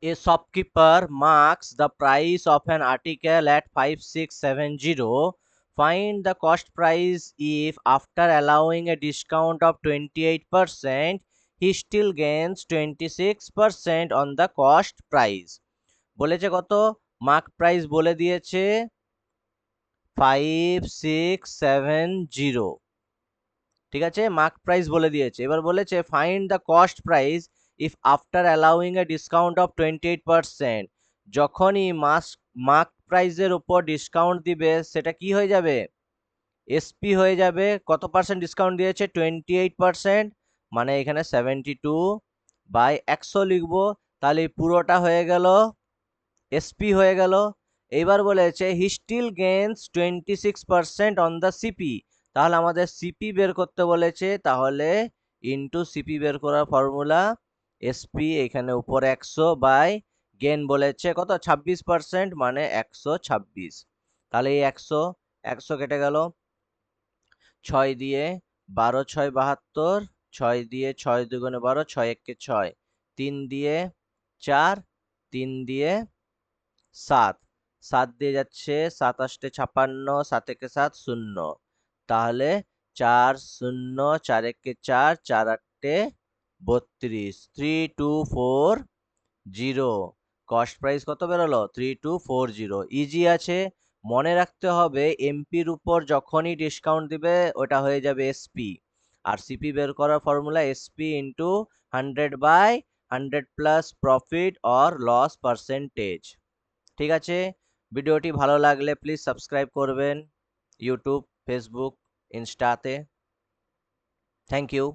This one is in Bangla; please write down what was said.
A shopkeeper marks the price of an article at 5670. Find the cost price if, after allowing a discount of 28%, he still gains 26% on the cost price. বলেছে কত? মার্ক প্রাইস বলে দিয়েছে 5670। ঠিক আছে, মার্ক প্রাইস বলে দিয়েছে। এবার বলেছে find the cost price if after allowing A discount of 28%। যখনই মার্ক প্রাইসের উপর ডিসকাউন্ট দিবে সেটা কি হয়ে যাবে? এসপি হয়ে যাবে। কত পার্সেন্ট ডিসকাউন্ট দিয়েছে? 28%, মানে এখানে 72/100 লিখবো। তাহলে পুরোটা হয়ে গেল এসপি হয়ে গেল। এইবার বলেছে he still gains 26% on the CP. তাহলে আমাদের সিপি বের করতে বলেছে, তাহলে ইনটু সিপি বের করার ফর্মুলা এসপি এখানে উপরে 100 বাই গেইন বলেছে কত 26%, মানে 126। তাহলে এই 100 100 কেটে গেল, 6 দিয়ে 12 6 72, 6 দিয়ে 6 দুগুণে 12, 6 একে 6, 3 দিয়ে 4, 3 দিয়ে 7, 7 দিয়ে যাচ্ছে 7 8 56, 7 একে 7 0। তাহলে 4 0, 4 একে 4, 4 8 32, 3240। কস্ট প্রাইস কত বেরোলো? 3240। ইজি আছে, মনে রাখতে হবে এমপির উপর যখনই ডিসকাউন্ট দিবে ওটা হয়ে যাবে এসপি। আর সিপি বের করার formula SP into 100/100 plus profit or loss percentage. ঠিক আছে, ভিডিওটি ভালো লাগলে প্লিজ সাবস্ক্রাইব করবেন ইউটিউব, ফেসবুক, ইনস্টাতে। Thank you.